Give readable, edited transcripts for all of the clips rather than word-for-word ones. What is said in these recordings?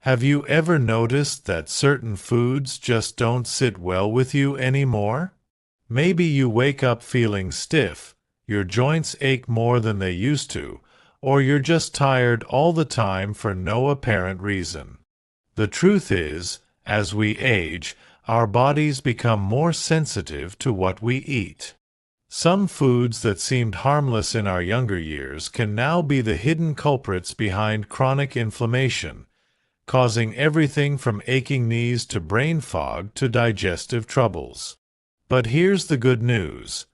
Have you ever noticed that certain foods just don't sit well with you anymore? Maybe you wake up feeling stiff, your joints ache more than they used to, or you're just tired all the time for no apparent reason. The truth is, as we age, our bodies become more sensitive to what we eat. Some foods that seemed harmless in our younger years can now be the hidden culprits behind chronic inflammation, causing everything from aching knees to brain fog to digestive troubles. But here's the good news.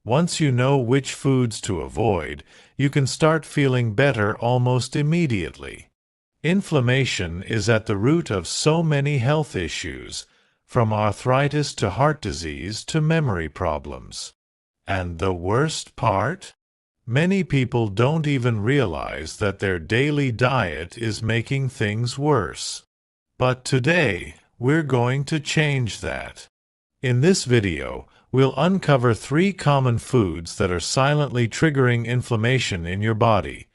Once you know which foods to avoid, you can start feeling better almost immediately. Inflammation is at the root of so many health issues, from arthritis to heart disease to memory problems. And the worst part? Many people don't even realize that their daily diet is making things worse. But today, we're going to change that. In this video, we'll uncover 3 common foods that are silently triggering inflammation in your body,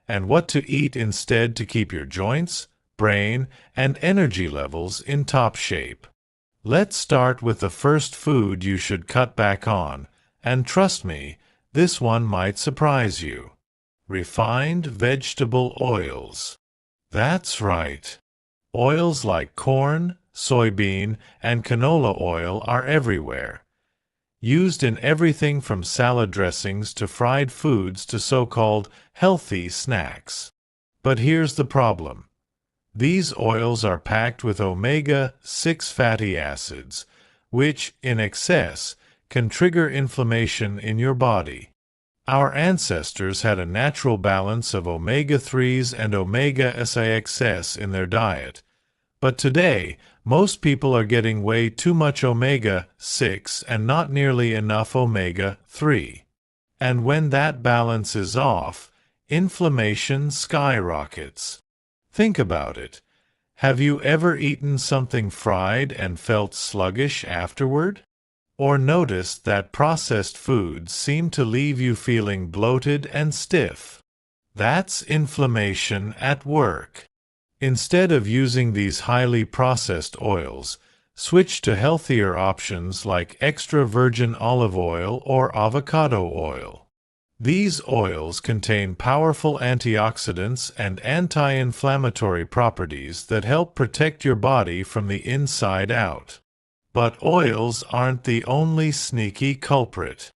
and what to eat instead to keep your joints, brain, and energy levels in top shape. Let's start with the first food you should cut back on, and trust me, this one might surprise you. Refined vegetable oils. That's right. Oils like corn, soybean, and canola oil are everywhere. Used in everything from salad dressings to fried foods to so-called healthy snacks. But here's the problem. These oils are packed with omega-6 fatty acids, which, in excess, can trigger inflammation in your body. Our ancestors had a natural balance of omega-3s and omega-6 in their diet, but today most people are getting way too much omega-6 and not nearly enough omega-3. And when that balance is off, inflammation skyrockets. Think about it. Have you ever eaten something fried and felt sluggish afterward? Or noticed that processed foods seem to leave you feeling bloated and stiff? That's inflammation at work. Instead of using these highly processed oils, switch to healthier options like extra virgin olive oil or avocado oil. These oils contain powerful antioxidants and anti-inflammatory properties that help protect your body from the inside out. But oils aren't the only sneaky culprit.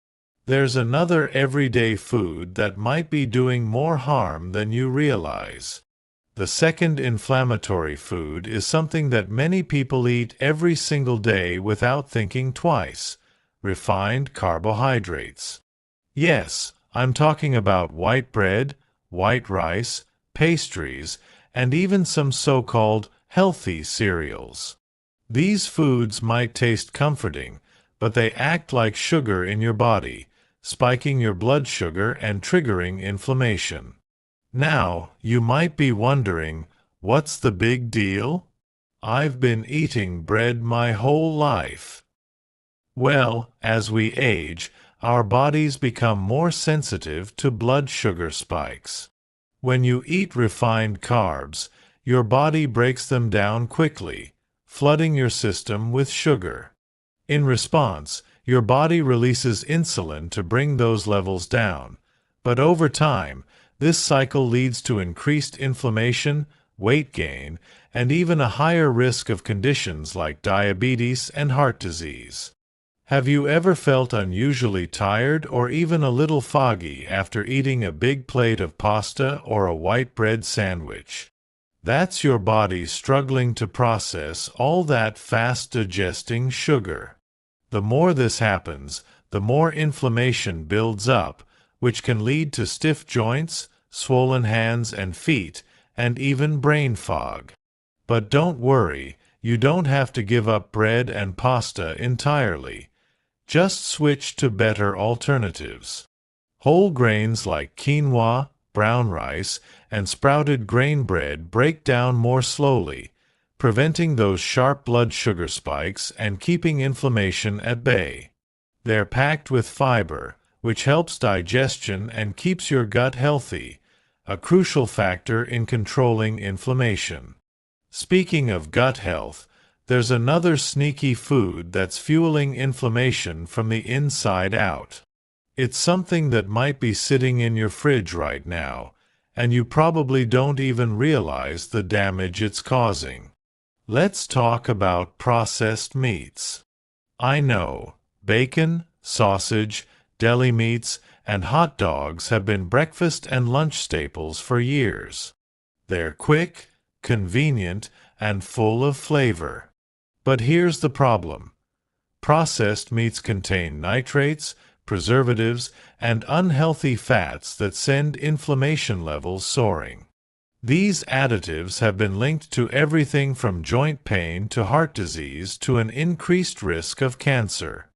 There's another everyday food that might be doing more harm than you realize. The second inflammatory food is something that many people eat every single day without thinking twice: refined carbohydrates. Yes, I'm talking about white bread, white rice, pastries, and even some so-called healthy cereals. These foods might taste comforting, but they act like sugar in your body, spiking your blood sugar and triggering inflammation. Now, you might be wondering, what's the big deal? I've been eating bread my whole life. Well, as we age, our bodies become more sensitive to blood sugar spikes. When you eat refined carbs, your body breaks them down quickly, flooding your system with sugar. In response, your body releases insulin to bring those levels down, but over time, this cycle leads to increased inflammation, weight gain, and even a higher risk of conditions like diabetes and heart disease. Have you ever felt unusually tired or even a little foggy after eating a big plate of pasta or a white bread sandwich? That's your body struggling to process all that fast-digesting sugar. The more this happens, the more inflammation builds up, which can lead to stiff joints, swollen hands and feet, and even brain fog. But don't worry, you don't have to give up bread and pasta entirely. Just switch to better alternatives. Whole grains like quinoa, brown rice, and sprouted grain bread break down more slowly, preventing those sharp blood sugar spikes and keeping inflammation at bay. They're packed with fiber, which helps digestion and keeps your gut healthy, a crucial factor in controlling inflammation. Speaking of gut health, there's another sneaky food that's fueling inflammation from the inside out. It's something that might be sitting in your fridge right now, and you probably don't even realize the damage it's causing. Let's talk about processed meats. I know, bacon, sausage, deli meats, and hot dogs have been breakfast and lunch staples for years. They're quick, convenient, and full of flavor. But here's the problem. Processed meats contain nitrates, preservatives, and unhealthy fats that send inflammation levels soaring. These additives have been linked to everything from joint pain to heart disease to an increased risk of cancer.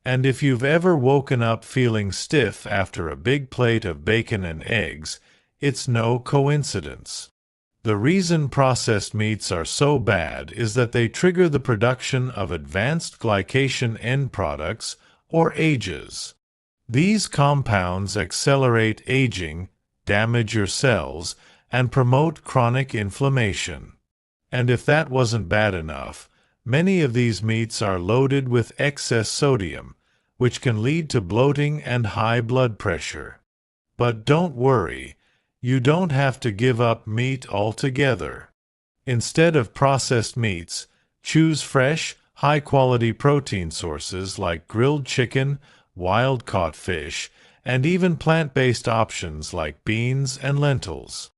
And if you've ever woken up feeling stiff after a big plate of bacon and eggs, it's no coincidence. The reason processed meats are so bad is that they trigger the production of advanced glycation end products, or AGEs. These compounds accelerate aging, damage your cells, and promote chronic inflammation. And if that wasn't bad enough, many of these meats are loaded with excess sodium, which can lead to bloating and high blood pressure. But don't worry, you don't have to give up meat altogether. Instead of processed meats, choose fresh, high-quality protein sources like grilled chicken, wild-caught fish, and even plant-based options like beans and lentils.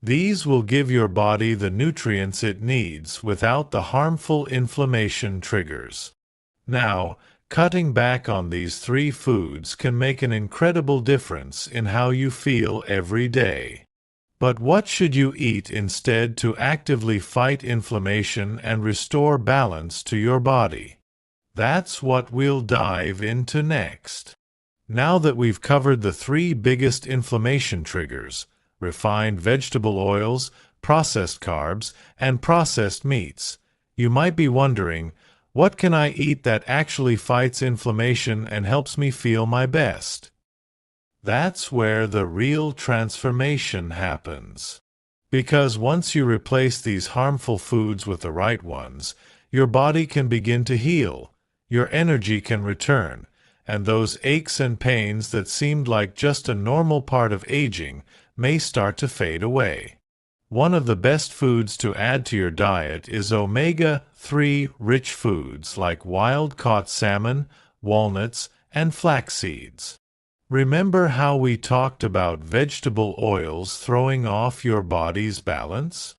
These will give your body the nutrients it needs without the harmful inflammation triggers. Now, cutting back on these three foods can make an incredible difference in how you feel every day. But what should you eat instead to actively fight inflammation and restore balance to your body? That's what we'll dive into next. Now that we've covered the three biggest inflammation triggers, refined vegetable oils, processed carbs, and processed meats, you might be wondering, what can I eat that actually fights inflammation and helps me feel my best? That's where the real transformation happens. Because once you replace these harmful foods with the right ones, your body can begin to heal, your energy can return, and those aches and pains that seemed like just a normal part of aging may start to fade away. One of the best foods to add to your diet is omega-3 rich foods like wild-caught salmon, walnuts, and flax seeds. Remember how we talked about vegetable oils throwing off your body's balance?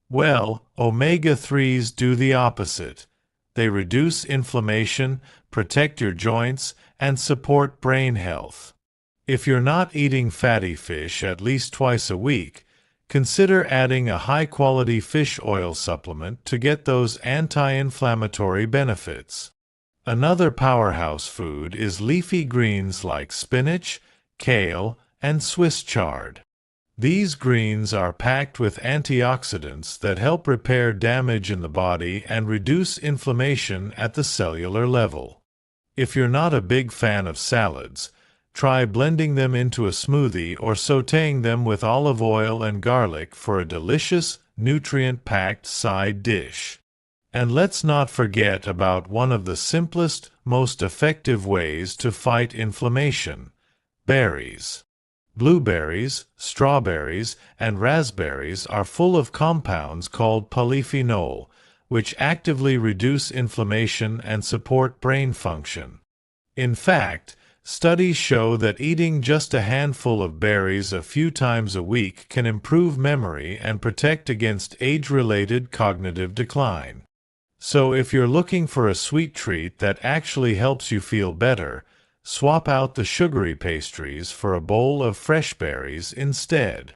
Well, omega-3s do the opposite. They reduce inflammation, protect your joints, and support brain health. If you're not eating fatty fish at least twice a week, consider adding a high-quality fish oil supplement to get those anti-inflammatory benefits. Another powerhouse food is leafy greens like spinach, kale, and Swiss chard. These greens are packed with antioxidants that help repair damage in the body and reduce inflammation at the cellular level. If you're not a big fan of salads, try blending them into a smoothie or sautéing them with olive oil and garlic for a delicious, nutrient-packed side dish. And let's not forget about one of the simplest, most effective ways to fight inflammation: berries. Blueberries, strawberries, and raspberries are full of compounds called polyphenol, which actively reduce inflammation and support brain function. In fact, studies show that eating just a handful of berries a few times a week can improve memory and protect against age-related cognitive decline. So if you're looking for a sweet treat that actually helps you feel better, swap out the sugary pastries for a bowl of fresh berries instead.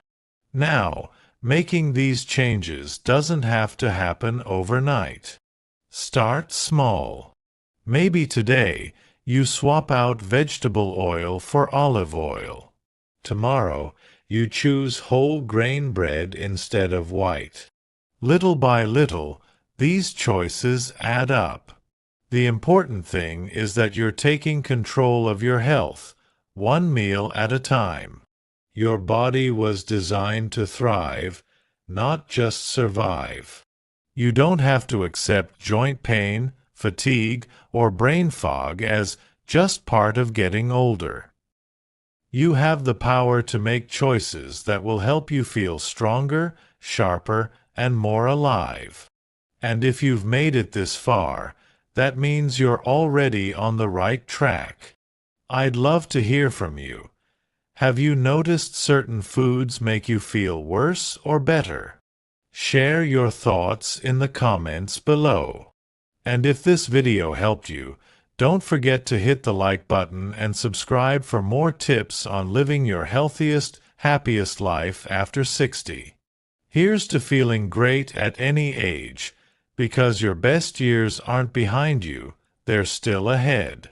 Now, making these changes doesn't have to happen overnight. Start small. Maybe today, you swap out vegetable oil for olive oil. Tomorrow, you choose whole grain bread instead of white. Little by little, these choices add up. The important thing is that you're taking control of your health, one meal at a time. Your body was designed to thrive, not just survive. You don't have to accept joint pain, fatigue, or brain fog as just part of getting older. You have the power to make choices that will help you feel stronger, sharper, and more alive. And if you've made it this far, that means you're already on the right track. I'd love to hear from you. Have you noticed certain foods make you feel worse or better? Share your thoughts in the comments below. And if this video helped you, don't forget to hit the like button and subscribe for more tips on living your healthiest, happiest life after 60. Here's to feeling great at any age, because your best years aren't behind you, they're still ahead.